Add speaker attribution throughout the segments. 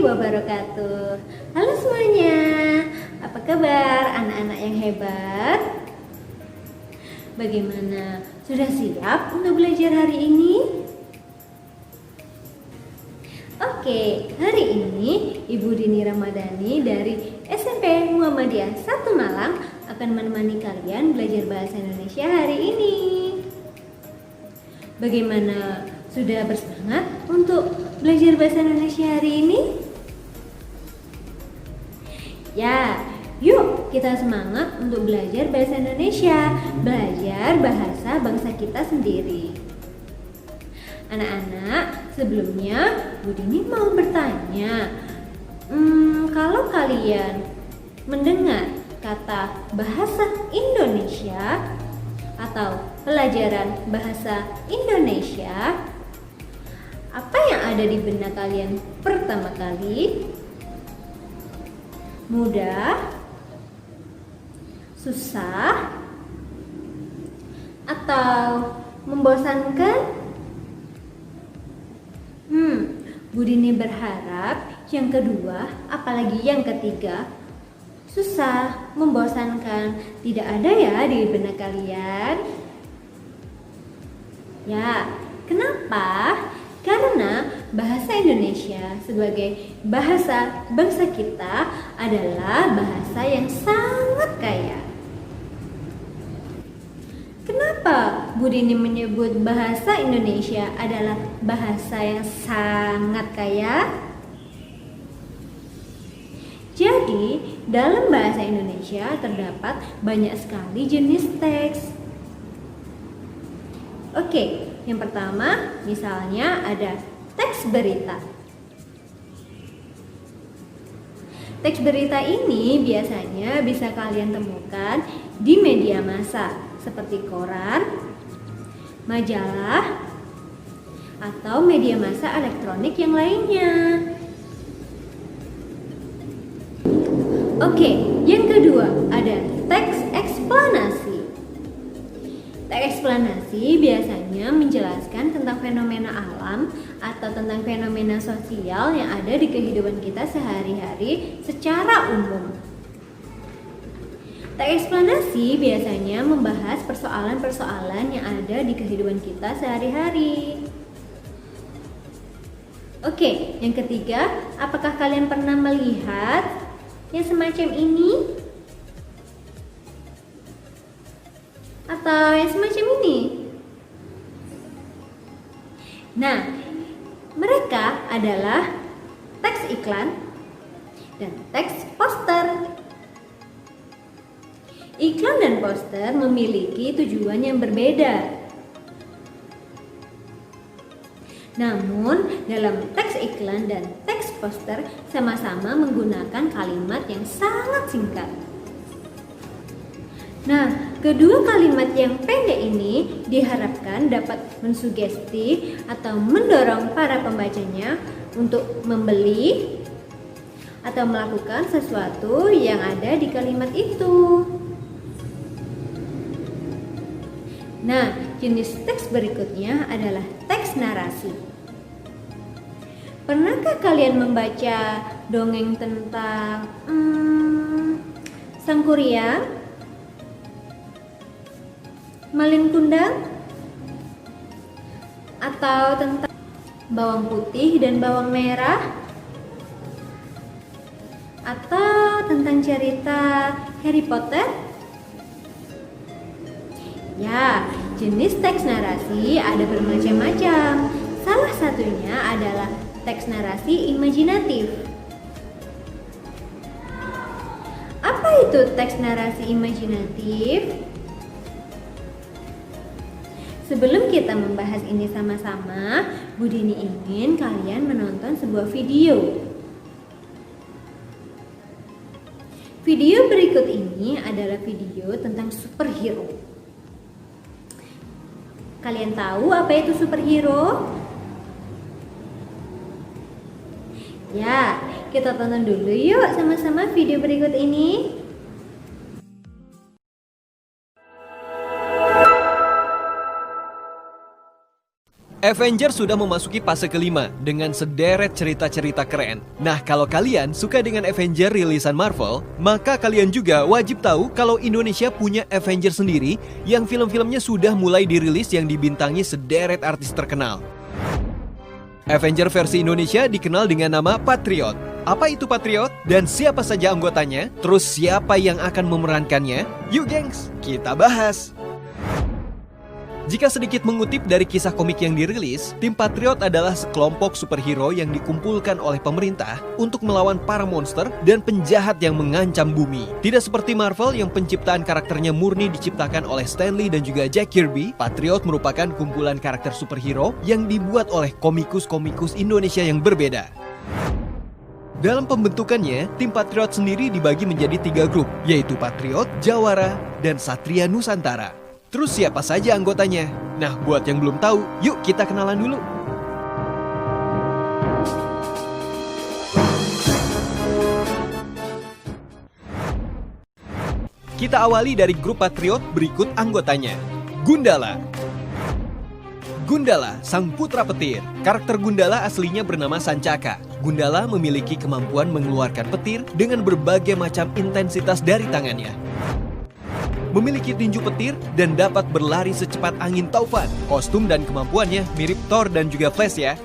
Speaker 1: wabarakatuh. Halo semuanya, apa kabar anak-anak yang hebat? Bagaimana? Sudah siap untuk belajar hari ini? Oke, hari ini Ibu Dini Ramadhani dari SMP Muhammadiyah 1 Malang akan menemani kalian belajar bahasa Indonesia hari ini. Bagaimana? Sudah bersemangat untuk belajar bahasa Indonesia hari ini? Ya, yuk kita semangat untuk belajar bahasa Indonesia, belajar bahasa bangsa kita sendiri. Anak-anak, sebelumnya Bu Dini mau bertanya, kalau kalian mendengar kata bahasa Indonesia atau pelajaran bahasa Indonesia, apa yang ada di benak kalian pertama kali? Mudah, susah, atau membosankan? Bu Dini berharap yang kedua, apalagi yang ketiga, susah, membosankan, tidak ada ya di benak kalian. Ya, kenapa? Karena bahasa Indonesia sebagai bahasa bangsa kita adalah bahasa yang sangat kaya. Kenapa Bu Dini menyebut bahasa Indonesia adalah bahasa yang sangat kaya? Jadi, dalam bahasa Indonesia terdapat banyak sekali jenis teks. Oke, yang pertama misalnya ada teks berita. Teks berita ini biasanya bisa kalian temukan di media massa seperti koran, majalah, atau media massa elektronik yang lainnya. Oke, yang kedua ada teks eksplanasi. Teks eksplanasi biasanya menjelaskan tentang fenomena alam atau tentang fenomena sosial yang ada di kehidupan kita sehari-hari secara umum. Teks eksplanasi biasanya membahas persoalan-persoalan yang ada di kehidupan kita sehari-hari. Oke, yang ketiga, apakah kalian pernah melihat yang semacam ini? Atau yang semacam ini? Nah, mereka adalah teks iklan dan teks poster. Iklan dan poster memiliki tujuan yang berbeda. Namun, dalam teks iklan dan teks poster sama-sama menggunakan kalimat yang sangat singkat. Nah, kedua kalimat yang pendek ini diharapkan dapat mensugesti atau mendorong para pembacanya untuk membeli atau melakukan sesuatu yang ada di kalimat itu. Nah, jenis teks berikutnya adalah teks narasi. Pernahkah kalian membaca dongeng tentang Sang Kuryang, Malin Kundang, atau tentang bawang putih dan bawang merah, atau tentang cerita Harry Potter? Ya, jenis teks narasi ada bermacam-macam. Salah satunya adalah teks narasi imajinatif. Apa itu teks narasi imajinatif? Sebelum kita membahas ini sama-sama, Bu Dini ingin kalian menonton sebuah video. Video berikut ini adalah video tentang superhero. Kalian tahu apa itu superhero? Ya, kita tonton dulu yuk sama-sama video berikut ini.
Speaker 2: Avengers sudah memasuki fase kelima dengan sederet cerita-cerita keren. Nah, kalau kalian suka dengan Avengers rilisan Marvel, maka kalian juga wajib tahu kalau Indonesia punya Avengers sendiri yang film-filmnya sudah mulai dirilis yang dibintangi sederet artis terkenal. Avengers versi Indonesia dikenal dengan nama Patriot. Apa itu Patriot? Dan siapa saja anggotanya? Terus siapa yang akan memerankannya? Yuk gengs, kita bahas! Jika sedikit mengutip dari kisah komik yang dirilis, tim Patriot adalah sekelompok superhero yang dikumpulkan oleh pemerintah untuk melawan para monster dan penjahat yang mengancam bumi. Tidak seperti Marvel yang penciptaan karakternya murni diciptakan oleh Stan Lee dan juga Jack Kirby, Patriot merupakan kumpulan karakter superhero yang dibuat oleh komikus-komikus Indonesia yang berbeda. Dalam pembentukannya, tim Patriot sendiri dibagi menjadi 3 grup, yaitu Patriot, Jawara, dan Satria Nusantara. Terus siapa saja anggotanya? Nah, buat yang belum tahu, yuk kita kenalan dulu. Kita awali dari grup Patriot berikut anggotanya. Gundala. Gundala, sang putra petir. Karakter Gundala aslinya bernama Sancaka. Gundala memiliki kemampuan mengeluarkan petir dengan berbagai macam intensitas dari tangannya. Memiliki tinju petir dan dapat berlari secepat angin taufan. Kostum dan kemampuannya mirip Thor dan juga Flash ya.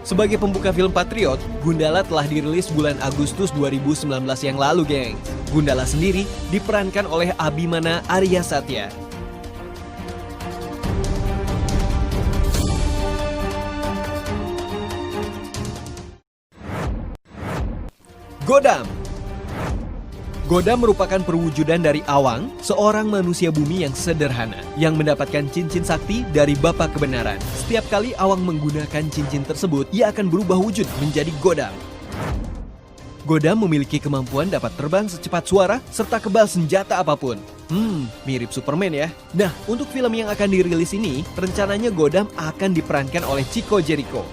Speaker 2: Sebagai pembuka film Patriot, Gundala telah dirilis bulan Agustus 2019 yang lalu, geng. Gundala sendiri diperankan oleh Abimana Arya Satya. Godam. Godam merupakan perwujudan dari Awang, seorang manusia bumi yang sederhana, yang mendapatkan cincin sakti dari Bapa Kebenaran. Setiap kali Awang menggunakan cincin tersebut, ia akan berubah wujud menjadi Godam. Godam memiliki kemampuan dapat terbang secepat suara, serta kebal senjata apapun. Mirip Superman ya. Nah, untuk film yang akan dirilis ini, rencananya Godam akan diperankan oleh Chico Jericho.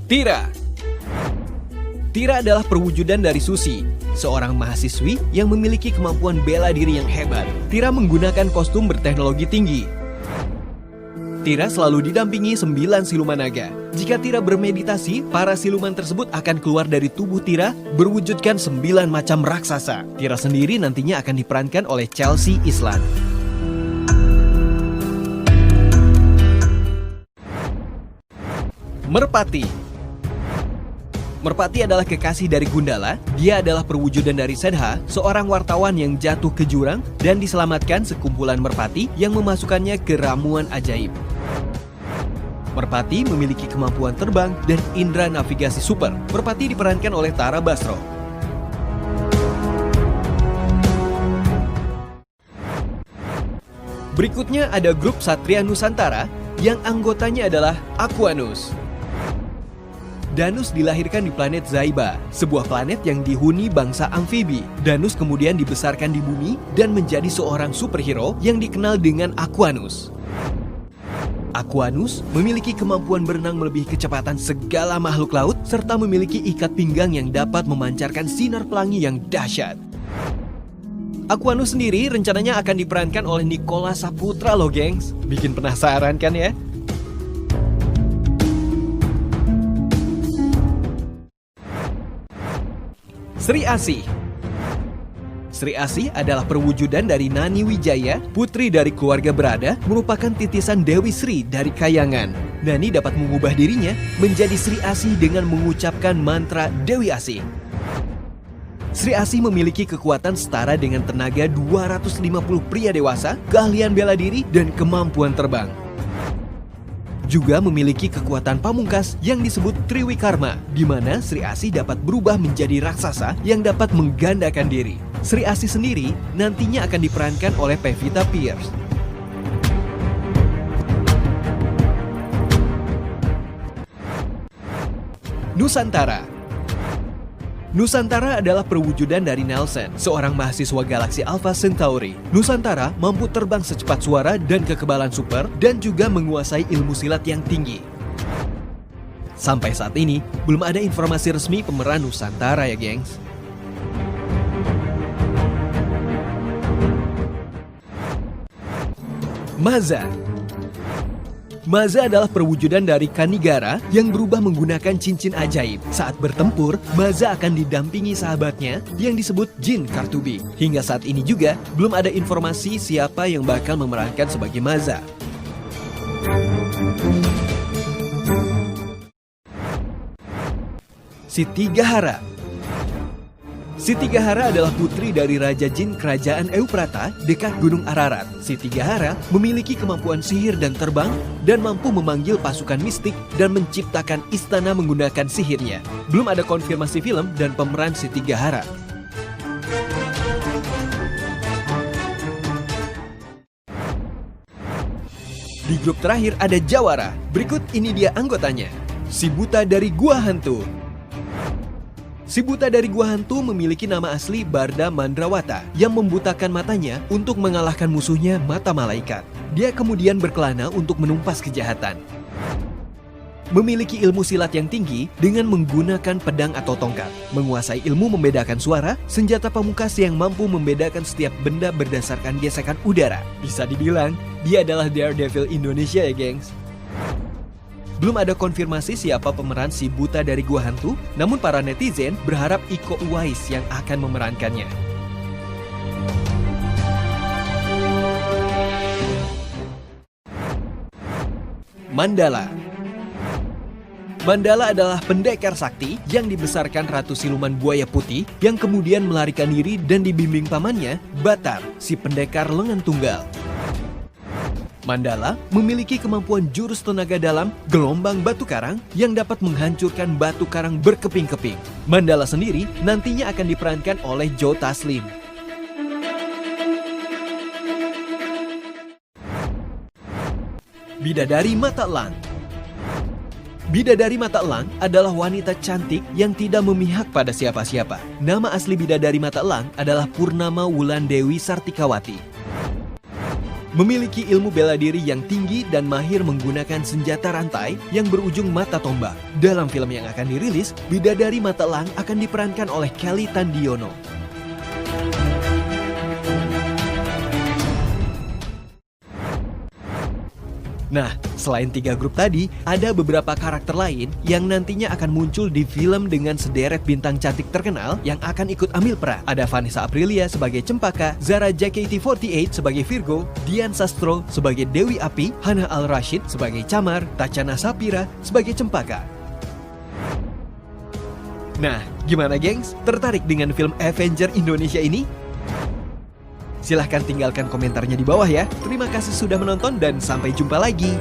Speaker 2: Tira. Tira adalah perwujudan dari Susi, seorang mahasiswi yang memiliki kemampuan bela diri yang hebat. Tira menggunakan kostum berteknologi tinggi. Tira selalu didampingi 9 siluman naga. Jika Tira bermeditasi, para siluman tersebut akan keluar dari tubuh Tira berwujudkan 9 macam raksasa. Tira sendiri nantinya akan diperankan oleh Chelsea Islan. Merpati. Merpati adalah kekasih dari Gundala. Dia adalah perwujudan dari Sedha, seorang wartawan yang jatuh ke jurang dan diselamatkan sekumpulan merpati yang memasukkannya ke ramuan ajaib. Merpati memiliki kemampuan terbang dan indera navigasi super. Merpati diperankan oleh Tara Basro. Berikutnya ada grup Satria Nusantara yang anggotanya adalah Aquanus. Danus dilahirkan di planet Zaiba, sebuah planet yang dihuni bangsa amfibi. Danus kemudian dibesarkan di bumi dan menjadi seorang superhero yang dikenal dengan Aquanus. Aquanus memiliki kemampuan berenang melebihi kecepatan segala makhluk laut serta memiliki ikat pinggang yang dapat memancarkan sinar pelangi yang dahsyat. Aquanus sendiri rencananya akan diperankan oleh Nicholas Saputra loh, gengs. Bikin penasaran kan ya? Sri Asih. Sri Asih adalah perwujudan dari Nani Wijaya, putri dari keluarga Berada, merupakan titisan Dewi Sri dari Kayangan. Nani dapat mengubah dirinya menjadi Sri Asih dengan mengucapkan mantra Dewi Asih. Sri Asih memiliki kekuatan setara dengan tenaga 250 pria dewasa, keahlian bela diri, dan kemampuan terbang. Juga memiliki kekuatan pamungkas yang disebut Triwikarma, di mana Sri Asih dapat berubah menjadi raksasa yang dapat menggandakan diri. Sri Asih sendiri nantinya akan diperankan oleh Pevita Pierce. Nusantara. Nusantara adalah perwujudan dari Nelson, seorang mahasiswa galaksi Alpha Centauri. Nusantara mampu terbang secepat suara dan kekebalan super, dan juga menguasai ilmu silat yang tinggi. Sampai saat ini, belum ada informasi resmi pemeran Nusantara ya, gengs. Maza. Maza adalah perwujudan dari Kanigara yang berubah menggunakan cincin ajaib. Saat bertempur, Maza akan didampingi sahabatnya yang disebut Jin Kartubing. Hingga saat ini juga, belum ada informasi siapa yang bakal memerankan sebagai Maza. Siti Gahara. Siti Gahara adalah putri dari Raja Jin Kerajaan Euprata dekat Gunung Ararat. Siti Gahara memiliki kemampuan sihir dan terbang dan mampu memanggil pasukan mistik dan menciptakan istana menggunakan sihirnya. Belum ada konfirmasi film dan pemeran Siti Gahara. Di grup terakhir ada Jawara. Berikut ini dia anggotanya. Si buta dari Gua Hantu. Si buta dari Gua Hantu memiliki nama asli Barda Mandrawata yang membutakan matanya untuk mengalahkan musuhnya Mata Malaikat. Dia kemudian berkelana untuk menumpas kejahatan. Memiliki ilmu silat yang tinggi dengan menggunakan pedang atau tongkat. Menguasai ilmu membedakan suara, senjata pamungkas yang mampu membedakan setiap benda berdasarkan gesekan udara. Bisa dibilang, dia adalah Daredevil Indonesia ya gengs. Belum ada konfirmasi siapa pemeran si buta dari Gua Hantu, namun para netizen berharap Iko Uwais yang akan memerankannya. Mandala. Mandala adalah pendekar sakti yang dibesarkan Ratu Siluman Buaya Putih yang kemudian melarikan diri dan dibimbing pamannya, Batar, si pendekar lengan tunggal. Mandala memiliki kemampuan jurus tenaga dalam gelombang batu karang yang dapat menghancurkan batu karang berkeping-keping. Mandala sendiri nantinya akan diperankan oleh Joe Taslim. Bidadari Mata Elang. Bidadari Mata Elang adalah wanita cantik yang tidak memihak pada siapa-siapa. Nama asli Bidadari Mata Elang adalah Purnama Wulan Dewi Sartikawati. Memiliki ilmu bela diri yang tinggi dan mahir menggunakan senjata rantai yang berujung mata tombak. Dalam film yang akan dirilis, Bidadari Mata Elang akan diperankan oleh Kelly Tandiono. Nah, selain 3 grup tadi, ada beberapa karakter lain yang nantinya akan muncul di film dengan sederet bintang cantik terkenal yang akan ikut ambil peran. Ada Vanessa Aprilia sebagai Cempaka, Zara JKT48 sebagai Virgo, Dian Sastro sebagai Dewi Api, Hana Al-Rashid sebagai Camar, Tachana Sapira sebagai Cempaka. Nah, gimana gengs? Tertarik dengan film Avenger Indonesia ini? Silahkan tinggalkan komentarnya di bawah ya. Terima kasih sudah menonton dan sampai jumpa lagi.